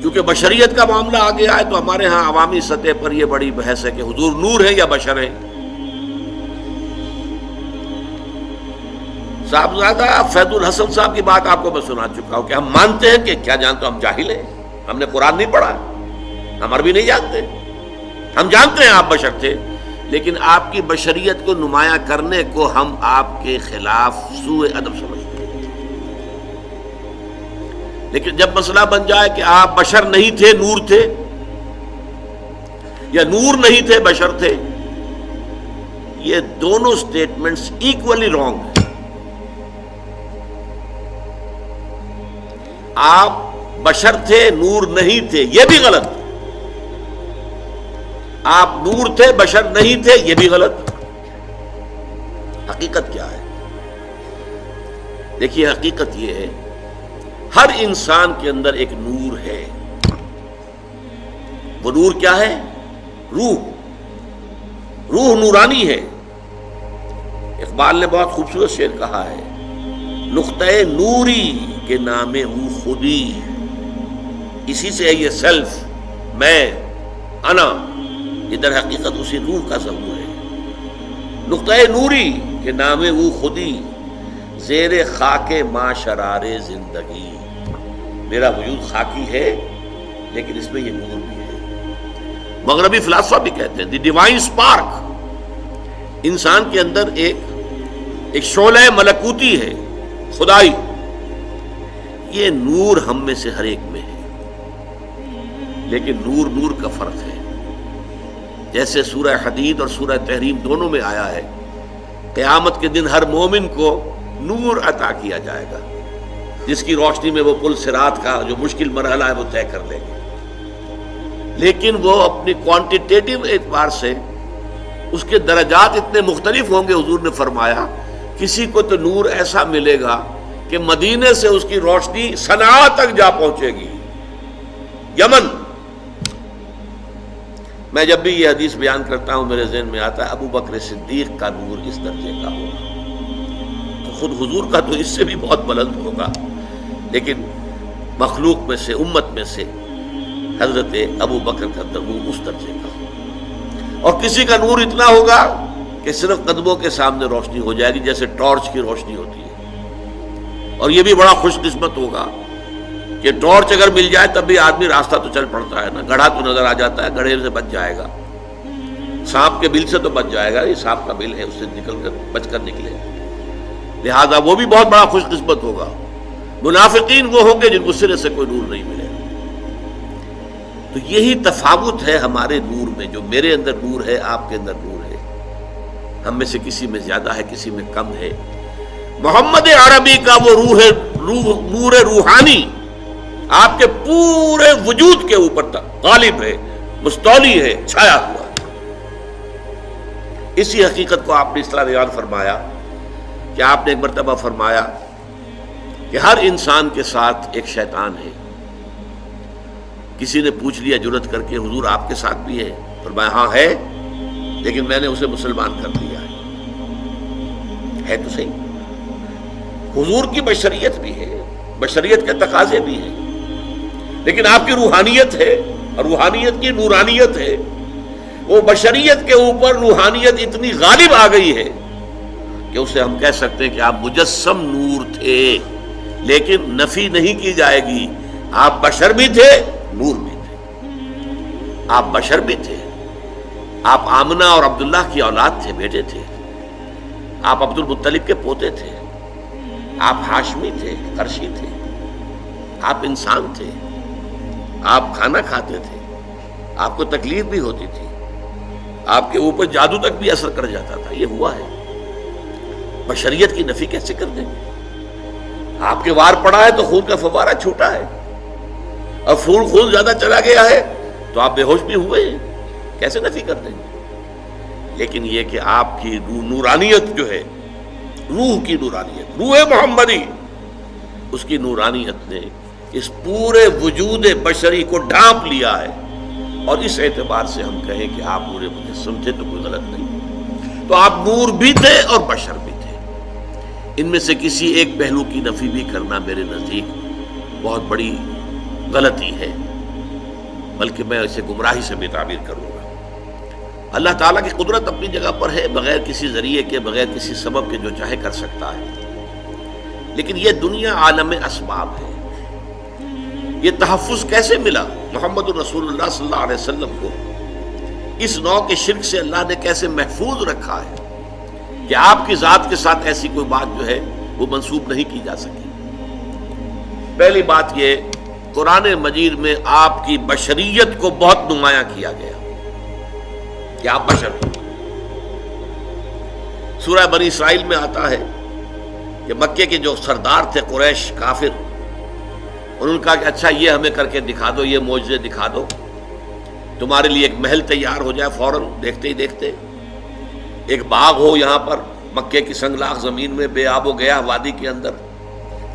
کیونکہ بشریت کا معاملہ آگے آئے تو ہمارے ہاں عوامی سطح پر یہ بڑی بحث ہے کہ حضور نور ہے یا بشر ہے. صاحبزادہ فیض الحسن صاحب کی بات آپ کو میں سنا چکا ہوں کہ ہم مانتے ہیں کہ کیا جانتے ہم جاہل ہیں, ہم نے قرآن نہیں پڑھا, ہم عربی نہیں جانتے, ہم جانتے ہیں آپ بشر تھے, لیکن آپ کی بشریت کو نمایاں کرنے کو ہم آپ کے خلاف سوء ادب سمجھتے ہیں. لیکن جب مسئلہ بن جائے کہ آپ بشر نہیں تھے نور تھے, یا نور نہیں تھے بشر تھے, یہ دونوں سٹیٹمنٹس ایکولی رانگ ہیں. آپ بشر تھے نور نہیں تھے یہ بھی غلط, آپ نور تھے بشر نہیں تھے یہ بھی غلط. حقیقت کیا ہے؟ دیکھیے حقیقت یہ ہے, ہر انسان کے اندر ایک نور ہے. وہ نور کیا ہے؟ روح. روح نورانی ہے. اقبال نے بہت خوبصورت شعر کہا ہے, نقطۂ نوری کے نام او خودی, اسی سے ہے یہ سیلف, میں, انا. ادھر حقیقت اسی روح کا ظہور ہے. نقطۂ نوری کے نام او خودی, زیر خاک ما شرار زندگی. میرا وجود خاکی ہے لیکن اس میں یہ نور بھی ہے. مغربی فلاسفہ بھی کہتے ہیں دی ڈیوائن اسپارک, انسان کے اندر ایک شعلہ ملکوتی ہے, خدائی. یہ نور ہم میں سے ہر ایک میں ہے, لیکن نور نور کا فرق ہے. جیسے سورہ حدید اور سورہ تحریم دونوں میں آیا ہے, قیامت کے دن ہر مومن کو نور عطا کیا جائے گا, جس کی روشنی میں وہ پل صراط کا جو مشکل مرحلہ ہے وہ طے کر لیں گے. لیکن وہ اپنی کوانٹیٹیو اعتبار سے اس کے درجات اتنے مختلف ہوں گے. حضور نے فرمایا کسی کو تو نور ایسا ملے گا کہ مدینے سے اس کی روشنی صنعاء تک جا پہنچے گی, یمن. میں جب بھی یہ حدیث بیان کرتا ہوں میرے ذہن میں آتا ہے ابو بکر صدیق کا نور اس درجے کا ہوگا, تو خود حضور کا تو اس سے بھی بہت بلند ہوگا, لیکن مخلوق میں سے, امت میں سے حضرت ابو بکر کا نور اس درجے کا ہوگا. اور کسی کا نور اتنا ہوگا کہ صرف قدموں کے سامنے روشنی ہو جائے گی جیسے ٹارچ کی روشنی ہوتی ہے. اور یہ بھی بڑا خوش قسمت ہوگا کہ ٹارچ اگر مل جائے تب بھی آدمی راستہ تو چل پڑتا ہے نا, گڑھا تو نظر آ جاتا ہے, گڑھے سے بچ جائے گا, سانپ کے بل سے تو بچ جائے گا, یہ سانپ کا بل ہے اس سے نکل کر بچ کر نکلے. لہذا وہ بھی بہت بڑا خوش قسمت ہوگا. منافقین وہ ہوں گے جن کو سرے سے کوئی نور نہیں ملے. تو یہی تفاوت ہے ہمارے نور میں, جو میرے اندر نور ہے آپ کے اندر نور ہے. ہم میں سے کسی میں زیادہ ہے کسی میں کم ہے. محمد عربی کا وہ نور روحانی آپ کے پورے وجود کے اوپر غالب ہے, مستولی ہے, چھایا ہوا. اسی حقیقت کو آپ نے اس طرح بیان فرمایا کہ آپ نے ایک مرتبہ فرمایا کہ ہر انسان کے ساتھ ایک شیطان ہے. کسی نے پوچھ لیا جرت کر کے حضور آپ کے ساتھ بھی ہے؟ فرمایا ہاں ہے, لیکن میں نے اسے مسلمان کر دیا ہے. تو صحیح, حضور کی بشریت بھی ہے, بشریت کے تقاضے بھی ہیں, لیکن آپ کی روحانیت ہے, اور روحانیت کی نورانیت ہے. وہ بشریت کے اوپر روحانیت اتنی غالب آ گئی ہے کہ اسے ہم کہہ سکتے ہیں کہ آپ مجسم نور تھے, لیکن نفی نہیں کی جائے گی. آپ بشر بھی تھے, نور بھی تھے. آپ بشر بھی تھے, آپ آمنہ اور عبداللہ کی اولاد تھے, بیٹے تھے. آپ عبد المطلب کے پوتے تھے. آپ ہاشمی تھے, قرشی تھے. آپ انسان تھے, آپ کھانا کھاتے تھے, آپ کو تکلیف بھی ہوتی تھی, آپ کے اوپر جادو تک بھی اثر کر جاتا تھا. یہ ہوا ہے. بشریت کی نفی کیسے کر دیں گے؟ آپ کے وار پڑا ہے تو خون کا فوارہ چھوٹا ہے, اور خون زیادہ چلا گیا ہے تو آپ بے ہوش بھی ہوئے ہیں, کیسے نفی کر دیں گے؟ لیکن یہ کہ آپ کی نورانیت جو ہے, روح کی نورانیت, روح محمدی, اس کی نورانیت نے اس پورے وجود بشری کو ڈھانپ لیا ہے. اور اس اعتبار سے ہم کہیں کہ آپ نور مجسم تھے تو کوئی غلط نہیں. تو آپ نور بھی تھے اور بشر بھی تھے. ان میں سے کسی ایک پہلو کی نفی بھی کرنا میرے نزدیک بہت بڑی غلطی ہے. بلکہ میں اسے گمراہی سے بھی تعبیر کروں گا۔ اللہ تعالیٰ کی قدرت اپنی جگہ پر ہے، بغیر کسی ذریعے کے، بغیر کسی سبب کے جو چاہے کر سکتا ہے، لیکن یہ دنیا عالم اسباب ہے۔ یہ تحفظ کیسے ملا محمد الرسول اللہ صلی اللہ علیہ وسلم کو؟ اس نوع کے شرک سے اللہ نے کیسے محفوظ رکھا ہے کہ آپ کی ذات کے ساتھ ایسی کوئی بات جو ہے وہ منسوب نہیں کی جا سکی؟ پہلی بات یہ، قرآن مجید میں آپ کی بشریت کو بہت نمایاں کیا گیا کہ آپ بشر ہیں۔ سورہ بنی اسرائیل میں آتا ہے کہ مکے کے جو سردار تھے قریش کافر، انہوں نے کہا کہ اچھا یہ ہمیں کر کے دکھا دو، یہ معجزے دکھا دو، تمہارے لیے ایک محل تیار ہو جائے فوراً دیکھتے ہی دیکھتے، ایک باغ ہو یہاں پر مکے کی سنگلاخ زمین میں بے آب و گیا وادی کے اندر،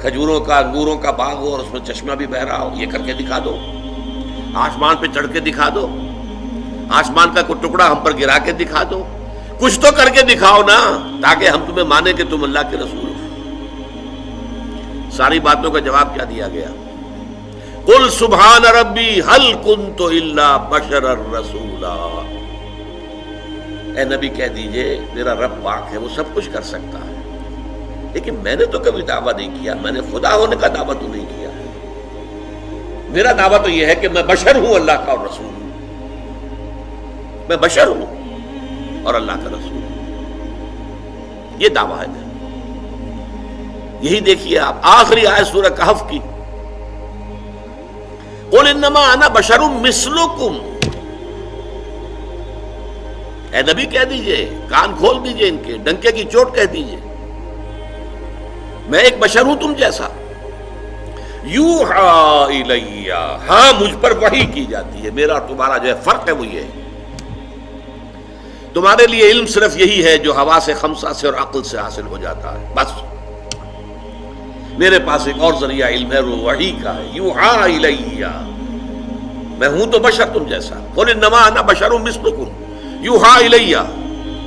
کھجوروں کا انگوروں کا باغ ہو اور اس میں چشمہ بھی بہہ رہا ہو، یہ کر کے دکھا دو، آسمان پہ چڑھ کے دکھا دو، آسمان کا کوئی ٹکڑا ہم پر گرا کے دکھا دو، کچھ تو کر کے دکھاؤ نا تاکہ ہم تمہیں مانیں کہ تم اللہ کے رسول ہو۔ ساری باتوں کا جواب کیا دیا گیا؟ قل سبحان ربی هل کنت الا بشرا رسولا، اے نبی کہہ دیجئے میرا رب پاک ہے، وہ سب کچھ کر سکتا ہے، لیکن میں نے تو کبھی دعویٰ نہیں کیا، میں نے خدا ہونے کا دعویٰ تو نہیں کیا، میرا دعویٰ تو یہ ہے کہ میں بشر ہوں، اللہ کا اور رسول ہوں، میں بشر ہوں اور اللہ کا رسول ہوں، یہ دعویٰ ہے۔ یہی دیکھیے آپ آخری آیت سورہ کہف کی، قل انما انا بشر مثلکم، اے نبی کہہ دیجئے، کان کھول دیجئے، ان کے ڈنکے کی چوٹ کہہ دیجئے، میں ایک بشر ہوں تم جیسا، یوحی الی، ہاں مجھ پر وحی کی جاتی ہے، میرا اور تمہارا جو ہے فرق ہے وہ یہ ہے، تمہارے لیے علم صرف یہی ہے جو حواس خمسہ سے اور عقل سے حاصل ہو جاتا ہے، بس میرے پاس ایک اور ذریعہ علم ہے، وہ وحی کا ہے، یوحی الی، میں ہوں تو بشر تم جیسا، قل انما انا بشر مثلکم یوحی الی،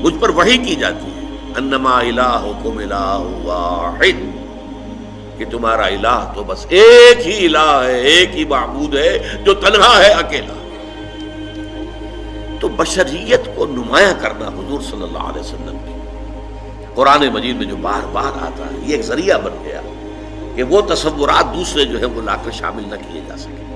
مجھ پر وحی کی جاتی ہے، انما الہکم الہ واحد، کہ تمہارا الہ تو بس ایک ہی الہ ہے، ایک ہی معبود ہے جو تنہا ہے، اکیلا۔ تو بشریت کو نمایاں کرنا حضور صلی اللہ علیہ وسلم کی قرآن مجید میں جو بار بار آتا ہے، یہ ایک ذریعہ بن گیا کہ وہ تصورات دوسرے جو ہے وہ لا کر شامل نہ کیے جا سکے۔